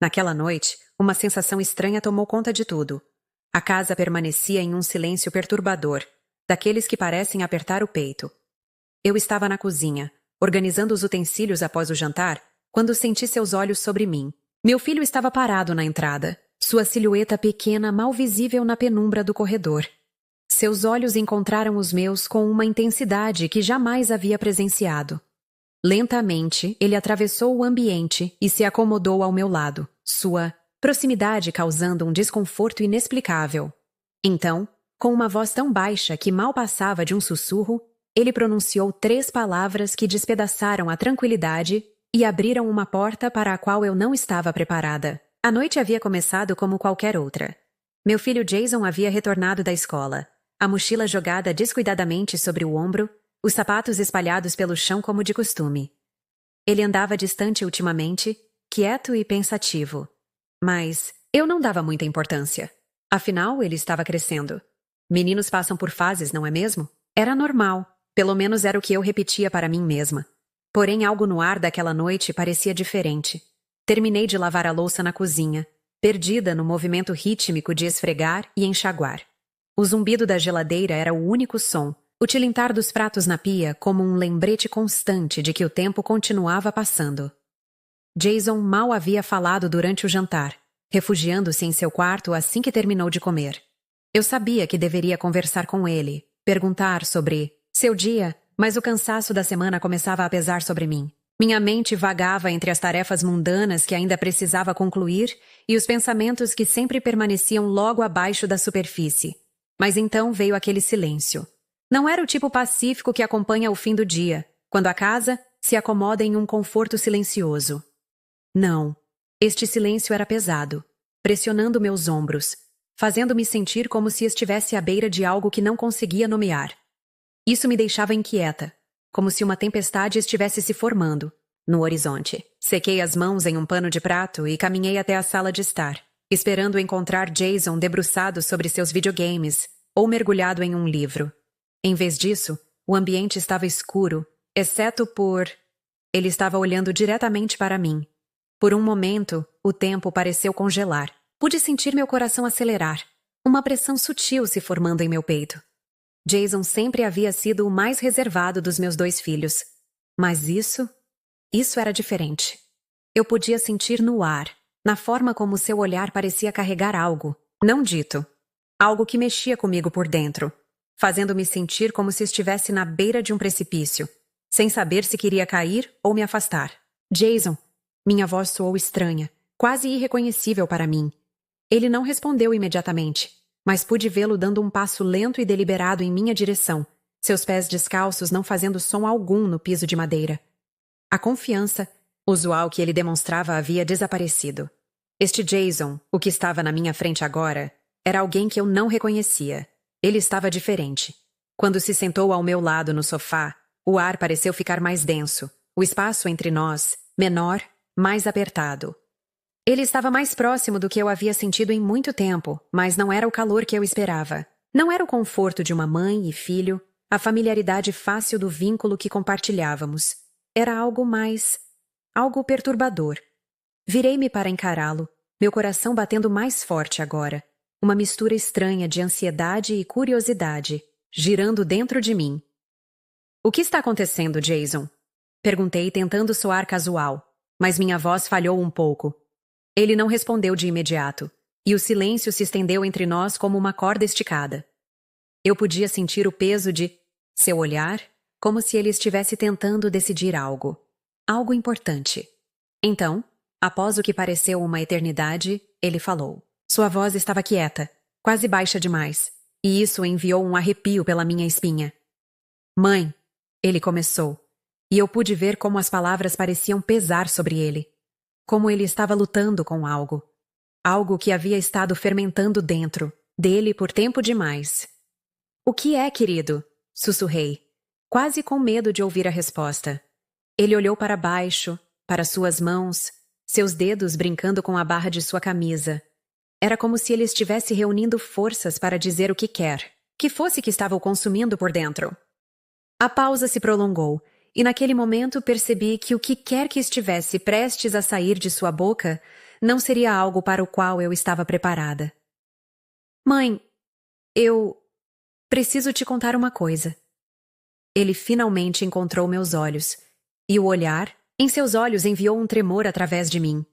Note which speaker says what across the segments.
Speaker 1: Naquela noite, uma sensação estranha tomou conta de tudo. A casa permanecia em um silêncio perturbador, daqueles que parecem apertar o peito. Eu estava na cozinha, organizando os utensílios após o jantar, quando senti seus olhos sobre mim. Meu filho estava parado na entrada, sua silhueta pequena mal visível na penumbra do corredor. Seus olhos encontraram os meus com uma intensidade que jamais havia presenciado. Lentamente, ele atravessou o ambiente e se acomodou ao meu lado, sua proximidade causando um desconforto inexplicável. Então, com uma voz tão baixa que mal passava de um sussurro, ele pronunciou 3 palavras que despedaçaram a tranquilidade e abriram uma porta para a qual eu não estava preparada. A noite havia começado como qualquer outra. Meu filho Jason havia retornado da escola, a mochila jogada descuidadamente sobre o ombro, os sapatos espalhados pelo chão como de costume. Ele andava distante ultimamente, quieto e pensativo. Mas eu não dava muita importância. Afinal, ele estava crescendo. Meninos passam por fases, não é mesmo? Era normal, pelo menos era o que eu repetia para mim mesma. Porém, algo no ar daquela noite parecia diferente. Terminei de lavar a louça na cozinha, perdida no movimento rítmico de esfregar e enxaguar. O zumbido da geladeira era o único som, o tilintar dos pratos na pia como um lembrete constante de que o tempo continuava passando. Jason mal havia falado durante o jantar, refugiando-se em seu quarto assim que terminou de comer. Eu sabia que deveria conversar com ele, perguntar sobre seu dia, mas o cansaço da semana começava a pesar sobre mim. Minha mente vagava entre as tarefas mundanas que ainda precisava concluir e os pensamentos que sempre permaneciam logo abaixo da superfície. Mas então veio aquele silêncio. Não era o tipo pacífico que acompanha o fim do dia, quando a casa se acomoda em um conforto silencioso. Não. Este silêncio era pesado, pressionando meus ombros, fazendo-me sentir como se estivesse à beira de algo que não conseguia nomear. Isso me deixava inquieta, como se uma tempestade estivesse se formando no horizonte. Sequei as mãos em um pano de prato e caminhei até a sala de estar, esperando encontrar Jason debruçado sobre seus videogames ou mergulhado em um livro. Em vez disso, o ambiente estava escuro, exceto por... Ele estava olhando diretamente para mim. Por um momento, o tempo pareceu congelar. Pude sentir meu coração acelerar, uma pressão sutil se formando em meu peito. Jason sempre havia sido o mais reservado dos meus 2 filhos. Mas isso era diferente. Eu podia sentir no ar, na forma como seu olhar parecia carregar algo, não dito. Algo que mexia comigo por dentro, fazendo-me sentir como se estivesse na beira de um precipício, sem saber se queria cair ou me afastar. Jason, minha voz soou estranha, quase irreconhecível para mim. Ele não respondeu imediatamente, mas pude vê-lo dando um passo lento e deliberado em minha direção, seus pés descalços não fazendo som algum no piso de madeira. A confiança, usual que ele demonstrava havia desaparecido. Este Jason, o que estava na minha frente agora, era alguém que eu não reconhecia. Ele estava diferente. Quando se sentou ao meu lado no sofá, o ar pareceu ficar mais denso, o espaço entre nós, menor, mais apertado. Ele estava mais próximo do que eu havia sentido em muito tempo, mas não era o calor que eu esperava. Não era o conforto de uma mãe e filho, a familiaridade fácil do vínculo que compartilhávamos. Era algo mais... algo perturbador. Virei-me para encará-lo, meu coração batendo mais forte agora. Uma mistura estranha de ansiedade e curiosidade, girando dentro de mim. O que está acontecendo, Jason? Perguntei tentando soar casual, mas minha voz falhou um pouco. Ele não respondeu de imediato, e o silêncio se estendeu entre nós como uma corda esticada. Eu podia sentir o peso de seu olhar, como se ele estivesse tentando decidir algo. Algo importante. Então, após o que pareceu uma eternidade, ele falou. Sua voz estava quieta, quase baixa demais, e isso enviou um arrepio pela minha espinha. Mãe, ele começou, e eu pude ver como as palavras pareciam pesar sobre ele. Como ele estava lutando com algo. Algo que havia estado fermentando dentro dele por tempo demais. O que é, querido? Sussurrei, quase com medo de ouvir a resposta. Ele olhou para baixo, para suas mãos, seus dedos brincando com a barra de sua camisa. Era como se ele estivesse reunindo forças para dizer o que quer, que fosse que estava o consumindo por dentro. A pausa se prolongou, e naquele momento percebi que o que quer que estivesse prestes a sair de sua boca não seria algo para o qual eu estava preparada. Mãe, eu preciso te contar uma coisa. Ele finalmente encontrou meus olhos, e o olhar em seus olhos enviou um tremor através de mim.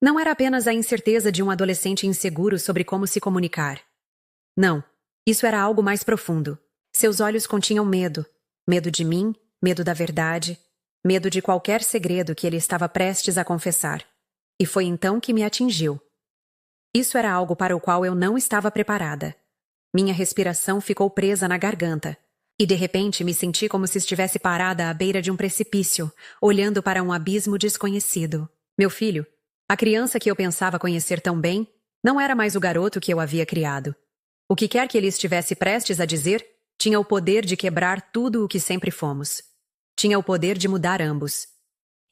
Speaker 1: Não era apenas a incerteza de um adolescente inseguro sobre como se comunicar. Não, isso era algo mais profundo. Seus olhos continham medo. Medo de mim, medo da verdade, medo de qualquer segredo que ele estava prestes a confessar. E foi então que me atingiu. Isso era algo para o qual eu não estava preparada. Minha respiração ficou presa na garganta. E de repente me senti como se estivesse parada à beira de um precipício, olhando para um abismo desconhecido. Meu filho, a criança que eu pensava conhecer tão bem, não era mais o garoto que eu havia criado. O que quer que ele estivesse prestes a dizer, tinha o poder de quebrar tudo o que sempre fomos. Tinha o poder de mudar ambos.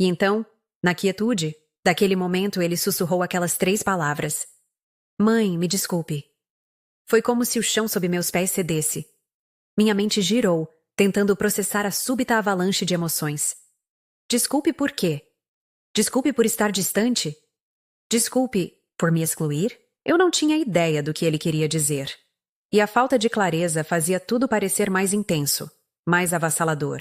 Speaker 1: E então, na quietude, daquele momento ele sussurrou aquelas 3 palavras. Mãe, me desculpe. Foi como se o chão sob meus pés cedesse. Minha mente girou, tentando processar a súbita avalanche de emoções. Desculpe por quê? Desculpe por estar distante? Desculpe por me excluir? Eu não tinha ideia do que ele queria dizer. E a falta de clareza fazia tudo parecer mais intenso, mais avassalador.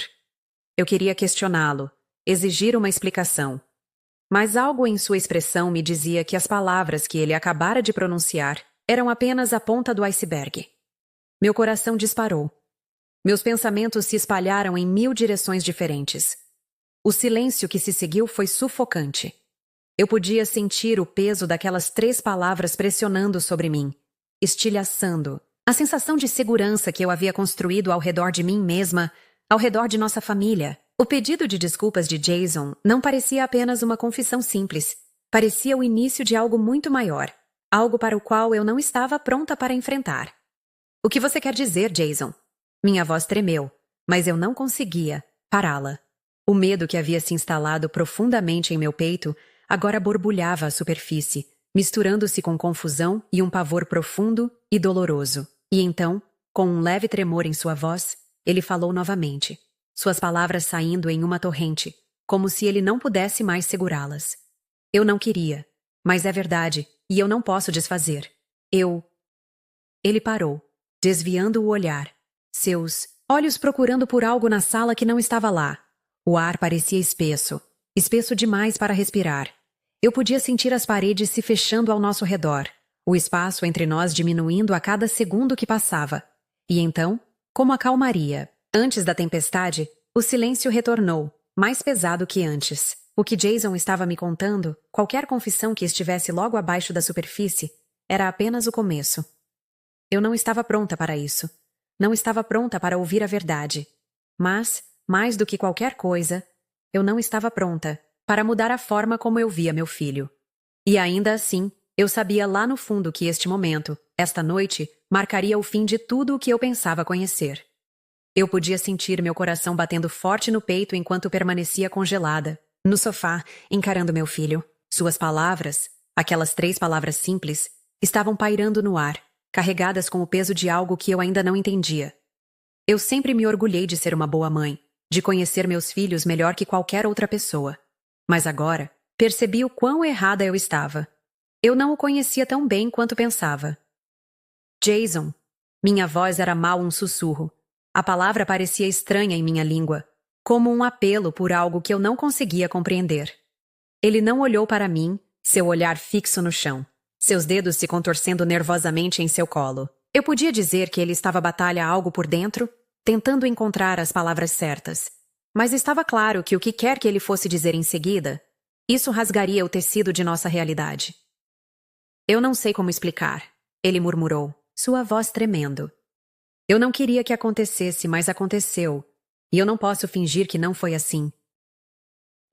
Speaker 1: Eu queria questioná-lo, exigir uma explicação. Mas algo em sua expressão me dizia que as palavras que ele acabara de pronunciar eram apenas a ponta do iceberg. Meu coração disparou. Meus pensamentos se espalharam em 1000 direções diferentes. O silêncio que se seguiu foi sufocante. Eu podia sentir o peso daquelas 3 palavras pressionando sobre mim, estilhaçando. A sensação de segurança que eu havia construído ao redor de mim mesma, ao redor de nossa família. O pedido de desculpas de Jason não parecia apenas uma confissão simples. Parecia o início de algo muito maior. Algo para o qual eu não estava pronta para enfrentar. O que você quer dizer, Jason? Minha voz tremeu, mas eu não conseguia pará-la. O medo que havia se instalado profundamente em meu peito agora borbulhava à superfície, misturando-se com confusão e um pavor profundo e doloroso. E então, com um leve tremor em sua voz, ele falou novamente, suas palavras saindo em uma torrente, como se ele não pudesse mais segurá-las. Eu não queria, mas é verdade, e eu não posso desfazer. Ele parou, desviando o olhar, seus olhos procurando por algo na sala que não estava lá. O ar parecia espesso, espesso demais para respirar. Eu podia sentir as paredes se fechando ao nosso redor, o espaço entre nós diminuindo a cada segundo que passava. E então, como a calmaria, antes da tempestade, o silêncio retornou, mais pesado que antes. O que Jason estava me contando, qualquer confissão que estivesse logo abaixo da superfície, era apenas o começo. Eu não estava pronta para isso. Não estava pronta para ouvir a verdade. Mas, mais do que qualquer coisa, eu não estava pronta para mudar a forma como eu via meu filho. E ainda assim, eu sabia lá no fundo que este momento, esta noite, marcaria o fim de tudo o que eu pensava conhecer. Eu podia sentir meu coração batendo forte no peito enquanto permanecia congelada, no sofá, encarando meu filho. Suas palavras, aquelas 3 palavras simples, estavam pairando no ar, carregadas com o peso de algo que eu ainda não entendia. Eu sempre me orgulhei de ser uma boa mãe, de conhecer meus filhos melhor que qualquer outra pessoa. Mas agora, percebi o quão errada eu estava. Eu não o conhecia tão bem quanto pensava. Jason. Minha voz era mal um sussurro. A palavra parecia estranha em minha língua, como um apelo por algo que eu não conseguia compreender. Ele não olhou para mim, seu olhar fixo no chão, seus dedos se contorcendo nervosamente em seu colo. Eu podia dizer que ele estava batalha algo por dentro, tentando encontrar as palavras certas. Mas estava claro que o que quer que ele fosse dizer em seguida, isso rasgaria o tecido de nossa realidade. Eu não sei como explicar, ele murmurou, sua voz tremendo. Eu não queria que acontecesse, mas aconteceu, e eu não posso fingir que não foi assim.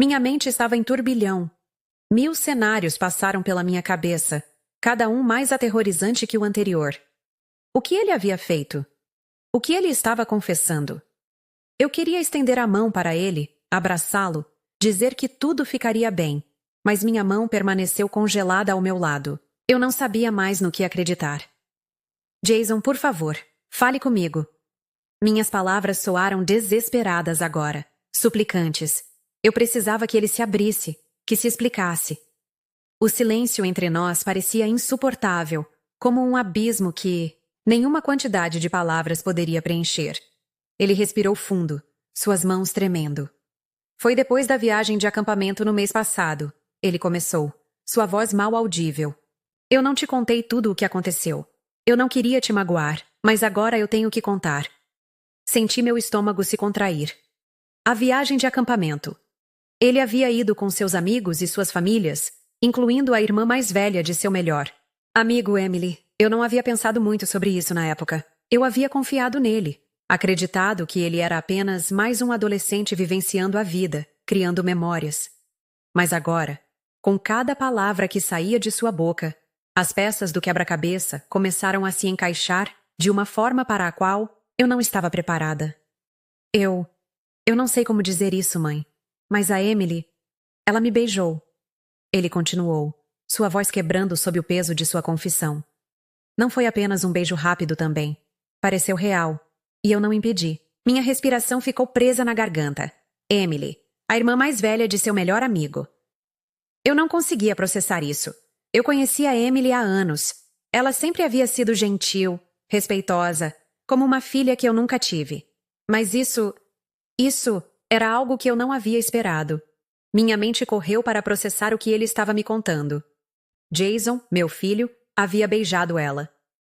Speaker 1: Minha mente estava em turbilhão. 1000 cenários passaram pela minha cabeça, cada um mais aterrorizante que o anterior. O que ele havia feito? O que ele estava confessando? Eu queria estender a mão para ele, abraçá-lo, dizer que tudo ficaria bem, mas minha mão permaneceu congelada ao meu lado. Eu não sabia mais no que acreditar. Jason, por favor, fale comigo. Minhas palavras soaram desesperadas agora, suplicantes. Eu precisava que ele se abrisse, que se explicasse. O silêncio entre nós parecia insuportável, como um abismo que nenhuma quantidade de palavras poderia preencher. Ele respirou fundo, suas mãos tremendo. Foi depois da viagem de acampamento no mês passado. Ele começou, sua voz mal audível. Eu não te contei tudo o que aconteceu. Eu não queria te magoar, mas agora eu tenho que contar. Senti meu estômago se contrair. A viagem de acampamento. Ele havia ido com seus amigos e suas famílias, incluindo a irmã mais velha de seu melhor amigo Emily. Eu não havia pensado muito sobre isso na época. Eu havia confiado nele, acreditado que ele era apenas mais um adolescente vivenciando a vida, criando memórias. Mas agora, com cada palavra que saía de sua boca, as peças do quebra-cabeça começaram a se encaixar de uma forma para a qual eu não estava preparada. Eu não sei como dizer isso, mãe, mas a Emily, ela me beijou. Ele continuou, sua voz quebrando sob o peso de sua confissão. Não foi apenas um beijo rápido também. Pareceu real. E eu não impedi. Minha respiração ficou presa na garganta. Emily, a irmã mais velha de seu melhor amigo. Eu não conseguia processar isso. Eu conhecia a Emily há anos. Ela sempre havia sido gentil, respeitosa, como uma filha que eu nunca tive. Mas isso era algo que eu não havia esperado. Minha mente correu para processar o que ele estava me contando. Jason, meu filho, havia beijado ela.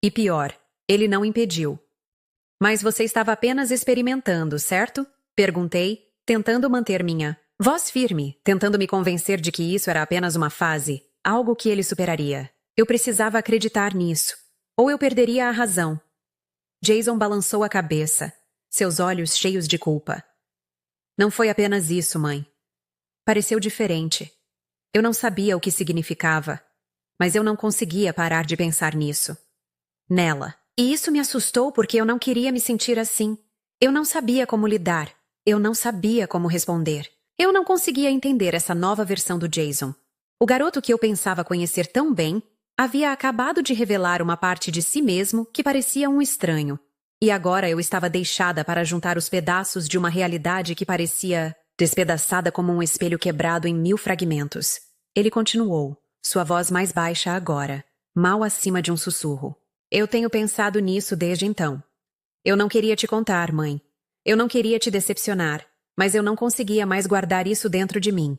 Speaker 1: E pior, ele não impediu. Mas você estava apenas experimentando, certo? Perguntei, tentando manter minha voz firme, tentando me convencer de que isso era apenas uma fase, algo que ele superaria. Eu precisava acreditar nisso, ou eu perderia a razão. Jason balançou a cabeça, seus olhos cheios de culpa. Não foi apenas isso, mãe. Pareceu diferente. Eu não sabia o que significava, mas eu não conseguia parar de pensar nisso. Nela. E isso me assustou porque eu não queria me sentir assim. Eu não sabia como lidar. Eu não sabia como responder. Eu não conseguia entender essa nova versão do Jason. O garoto que eu pensava conhecer tão bem havia acabado de revelar uma parte de si mesmo que parecia um estranho. E agora eu estava deixada para juntar os pedaços de uma realidade que parecia despedaçada como um espelho quebrado em 1000 fragmentos. Ele continuou, sua voz mais baixa agora, mal acima de um sussurro. Eu tenho pensado nisso desde então. Eu não queria te contar, mãe. Eu não queria te decepcionar, mas eu não conseguia mais guardar isso dentro de mim.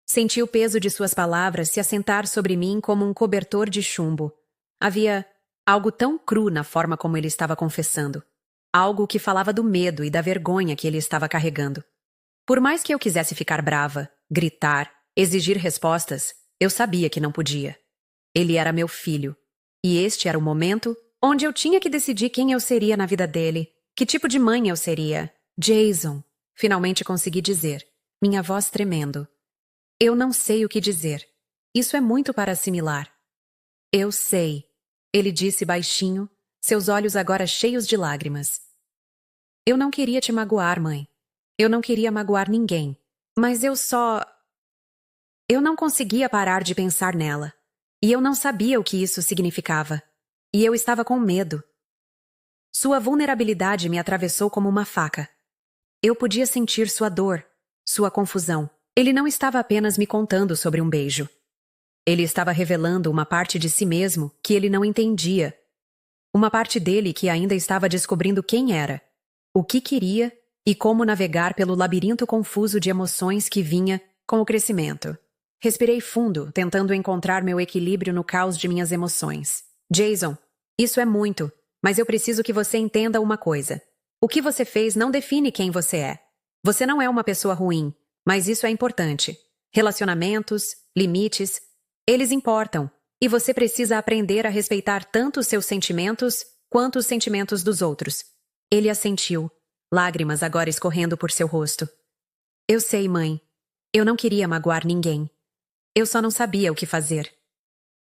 Speaker 1: Senti o peso de suas palavras se assentar sobre mim como um cobertor de chumbo. Havia algo tão cru na forma como ele estava confessando. Algo que falava do medo e da vergonha que ele estava carregando. Por mais que eu quisesse ficar brava, gritar, exigir respostas, eu sabia que não podia. Ele era meu filho. E este era o momento onde eu tinha que decidir quem eu seria na vida dele, que tipo de mãe eu seria. Jason, finalmente consegui dizer, minha voz tremendo. Eu não sei o que dizer. Isso é muito para assimilar. Eu sei, ele disse baixinho, seus olhos agora cheios de lágrimas. Eu não queria te magoar, mãe. Eu não queria magoar ninguém. Mas eu não conseguia parar de pensar nela. E eu não sabia o que isso significava. E eu estava com medo. Sua vulnerabilidade me atravessou como uma faca. Eu podia sentir sua dor, sua confusão. Ele não estava apenas me contando sobre um beijo. Ele estava revelando uma parte de si mesmo que ele não entendia. Uma parte dele que ainda estava descobrindo quem era, o que queria e como navegar pelo labirinto confuso de emoções que vinha com o crescimento. Respirei fundo, tentando encontrar meu equilíbrio no caos de minhas emoções. Jason, isso é muito, mas eu preciso que você entenda uma coisa. O que você fez não define quem você é. Você não é uma pessoa ruim, mas isso é importante. Relacionamentos, limites, eles importam. E você precisa aprender a respeitar tanto os seus sentimentos quanto os sentimentos dos outros. Ele assentiu, lágrimas agora escorrendo por seu rosto. Eu sei, mãe. Eu não queria magoar ninguém. Eu só não sabia o que fazer.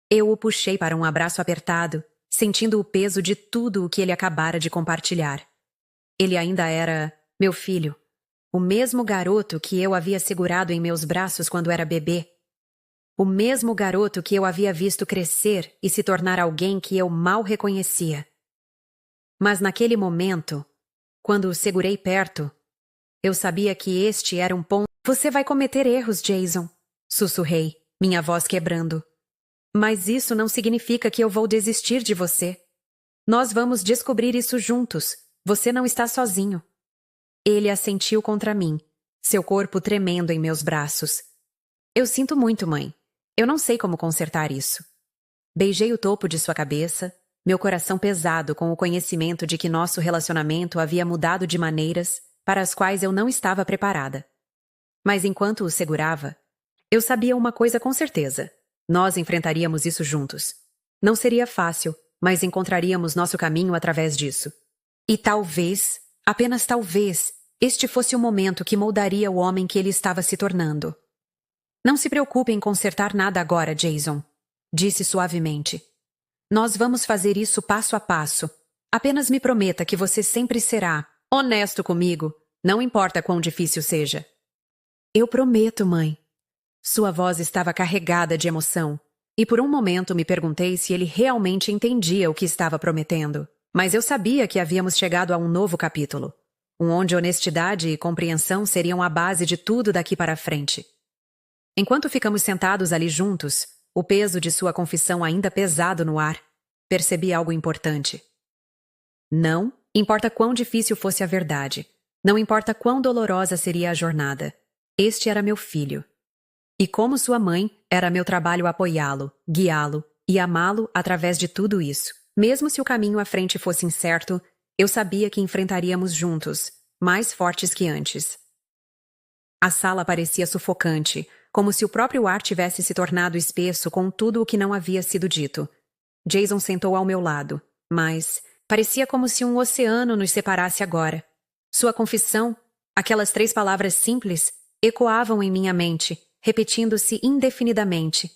Speaker 1: Eu o puxei para um abraço apertado, sentindo o peso de tudo o que ele acabara de compartilhar. Ele ainda era meu filho, o mesmo garoto que eu havia segurado em meus braços quando era bebê. O mesmo garoto que eu havia visto crescer e se tornar alguém que eu mal reconhecia. Mas naquele momento, quando o segurei perto, eu sabia que este era um ponto. Você vai cometer erros, Jason, sussurrei, minha voz quebrando. Mas isso não significa que eu vou desistir de você. Nós vamos descobrir isso juntos. Você não está sozinho. Ele assentiu contra mim, seu corpo tremendo em meus braços. Eu sinto muito, mãe. Eu não sei como consertar isso. Beijei o topo de sua cabeça, meu coração pesado com o conhecimento de que nosso relacionamento havia mudado de maneiras para as quais eu não estava preparada. Mas enquanto o segurava, eu sabia uma coisa com certeza. Nós enfrentaríamos isso juntos. Não seria fácil, mas encontraríamos nosso caminho através disso. E talvez, apenas talvez, este fosse o momento que moldaria o homem que ele estava se tornando. Não se preocupe em consertar nada agora, Jason, disse suavemente. Nós vamos fazer isso passo a passo. Apenas me prometa que você sempre será honesto comigo, não importa quão difícil seja. Eu prometo, mãe. Sua voz estava carregada de emoção, e por um momento me perguntei se ele realmente entendia o que estava prometendo. Mas eu sabia que havíamos chegado a um novo capítulo, onde honestidade e compreensão seriam a base de tudo daqui para frente. Enquanto ficamos sentados ali juntos, o peso de sua confissão ainda pesado no ar, percebi algo importante. Não importa quão difícil fosse a verdade, não importa quão dolorosa seria a jornada, este era meu filho. E como sua mãe, era meu trabalho apoiá-lo, guiá-lo e amá-lo através de tudo isso. Mesmo se o caminho à frente fosse incerto, eu sabia que enfrentaríamos juntos, mais fortes que antes. A sala parecia sufocante, como se o próprio ar tivesse se tornado espesso com tudo o que não havia sido dito. Jason sentou ao meu lado, mas parecia como se um oceano nos separasse agora. Sua confissão, aquelas 3 palavras simples, ecoavam em minha mente, repetindo-se indefinidamente.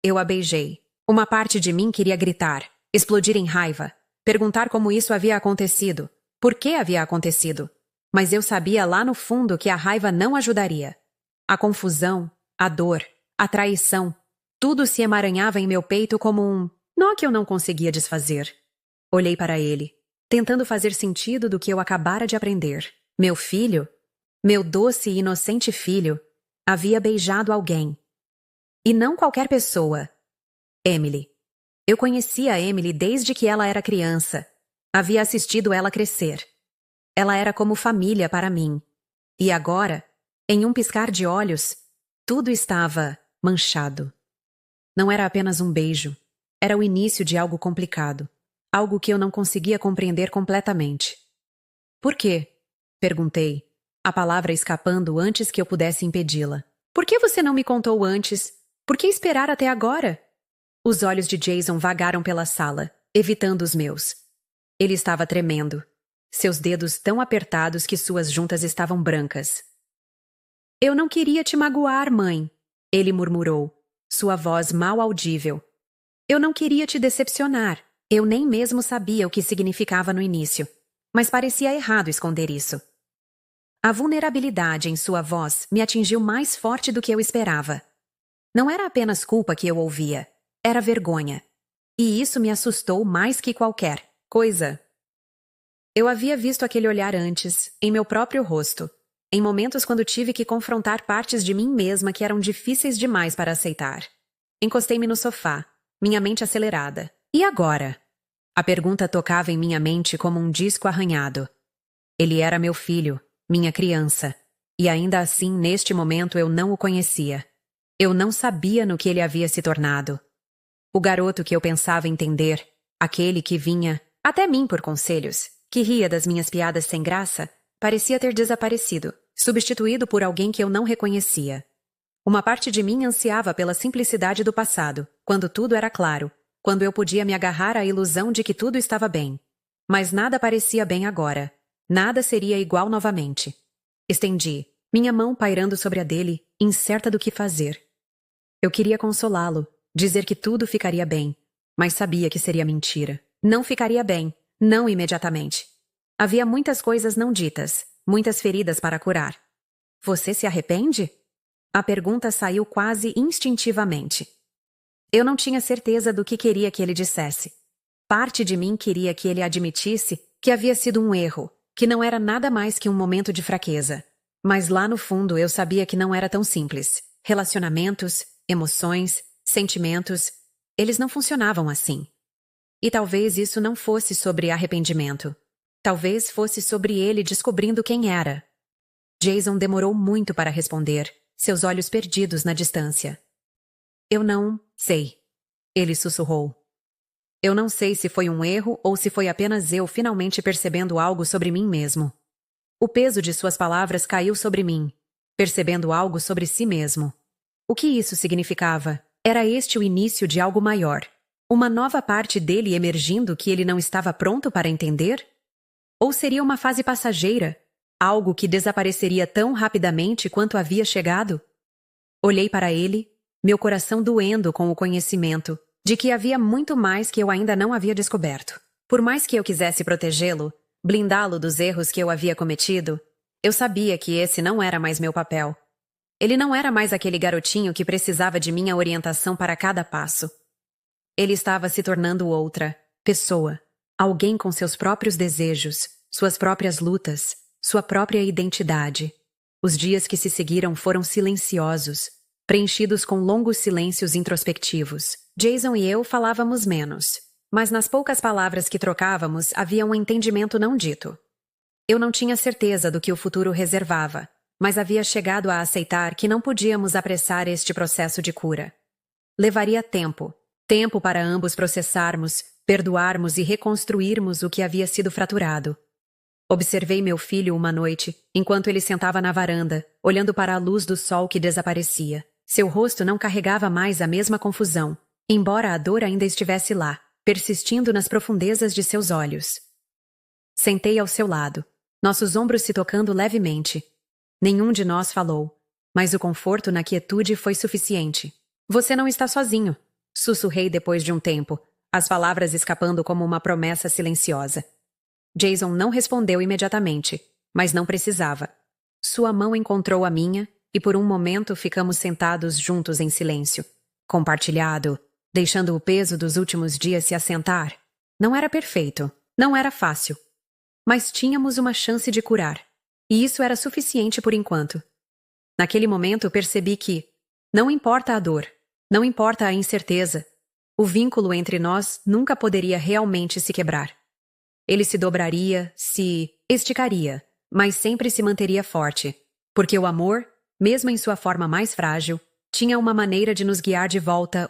Speaker 1: Eu a beijei. Uma parte de mim queria gritar, explodir em raiva, perguntar como isso havia acontecido, por que havia acontecido. Mas eu sabia lá no fundo que a raiva não ajudaria. A confusão, a dor, a traição, tudo se emaranhava em meu peito como um nó que eu não conseguia desfazer. Olhei para ele, tentando fazer sentido do que eu acabara de aprender. Meu filho, meu doce e inocente filho, havia beijado alguém. E não qualquer pessoa. Emily. Eu conhecia a Emily desde que ela era criança. Havia assistido ela crescer. Ela era como família para mim. E agora, em um piscar de olhos, tudo estava manchado. Não era apenas um beijo. Era o início de algo complicado. Algo que eu não conseguia compreender completamente. Por quê? Perguntei, a palavra escapando antes que eu pudesse impedi-la. Por que você não me contou antes? Por que esperar até agora? Os olhos de Jason vagaram pela sala, evitando os meus. Ele estava tremendo, seus dedos tão apertados que suas juntas estavam brancas. Eu não queria te magoar, mãe, ele murmurou, sua voz mal audível. Eu não queria te decepcionar. Eu nem mesmo sabia o que significava no início, mas parecia errado esconder isso. A vulnerabilidade em sua voz me atingiu mais forte do que eu esperava. Não era apenas culpa que eu ouvia, era vergonha. E isso me assustou mais que qualquer coisa. Eu havia visto aquele olhar antes, em meu próprio rosto, em momentos quando tive que confrontar partes de mim mesma que eram difíceis demais para aceitar. Encostei-me no sofá, minha mente acelerada. E agora? A pergunta tocava em minha mente como um disco arranhado. Ele era meu filho, minha criança, e ainda assim, neste momento, eu não o conhecia. Eu não sabia no que ele havia se tornado. O garoto que eu pensava entender, aquele que vinha até mim por conselhos, que ria das minhas piadas sem graça, parecia ter desaparecido, substituído por alguém que eu não reconhecia. Uma parte de mim ansiava pela simplicidade do passado, quando tudo era claro, quando eu podia me agarrar à ilusão de que tudo estava bem. Mas nada parecia bem agora. Nada seria igual novamente. Estendi, minha mão pairando sobre a dele, incerta do que fazer. Eu queria consolá-lo, dizer que tudo ficaria bem, mas sabia que seria mentira. Não ficaria bem, não imediatamente. Havia muitas coisas não ditas, muitas feridas para curar. Você se arrepende? A pergunta saiu quase instintivamente. Eu não tinha certeza do que queria que ele dissesse. Parte de mim queria que ele admitisse que havia sido um erro, que não era nada mais que um momento de fraqueza. Mas lá no fundo eu sabia que não era tão simples. Relacionamentos, emoções, sentimentos, eles não funcionavam assim. E talvez isso não fosse sobre arrependimento. Talvez fosse sobre ele descobrindo quem era. Jason demorou muito para responder, seus olhos perdidos na distância. Eu não sei, ele sussurrou. Eu não sei se foi um erro ou se foi apenas eu finalmente percebendo algo sobre mim mesmo. O peso de suas palavras caiu sobre mim, percebendo algo sobre si mesmo. O que isso significava? Era este o início de algo maior? Uma nova parte dele emergindo que ele não estava pronto para entender? Ou seria uma fase passageira, algo que desapareceria tão rapidamente quanto havia chegado? Olhei para ele, meu coração doendo com o conhecimento de que havia muito mais que eu ainda não havia descoberto. Por mais que eu quisesse protegê-lo, blindá-lo dos erros que eu havia cometido, eu sabia que esse não era mais meu papel. Ele não era mais aquele garotinho que precisava de minha orientação para cada passo. Ele estava se tornando outra pessoa, alguém com seus próprios desejos, suas próprias lutas, sua própria identidade. Os dias que se seguiram foram silenciosos, preenchidos com longos silêncios introspectivos. Jason e eu falávamos menos, mas nas poucas palavras que trocávamos havia um entendimento não dito. Eu não tinha certeza do que o futuro reservava, mas havia chegado a aceitar que não podíamos apressar este processo de cura. Levaria tempo para ambos processarmos, perdoarmos e reconstruirmos o que havia sido fraturado. Observei meu filho uma noite, enquanto ele sentava na varanda, olhando para a luz do sol que desaparecia. Seu rosto não carregava mais a mesma confusão, embora a dor ainda estivesse lá, persistindo nas profundezas de seus olhos. Sentei ao seu lado, nossos ombros se tocando levemente. Nenhum de nós falou, mas o conforto na quietude foi suficiente. Você não está sozinho, sussurrei depois de um tempo, as palavras escapando como uma promessa silenciosa. Jason não respondeu imediatamente, mas não precisava. Sua mão encontrou a minha e por um momento ficamos sentados juntos em silêncio, compartilhado, deixando o peso dos últimos dias se assentar. Não era perfeito, não era fácil, mas tínhamos uma chance de curar, e isso era suficiente por enquanto. Naquele momento percebi que, não importa a dor, não importa a incerteza, o vínculo entre nós nunca poderia realmente se quebrar. Ele se dobraria, se esticaria, mas sempre se manteria forte, porque o amor, mesmo em sua forma mais frágil, tinha uma maneira de nos guiar de volta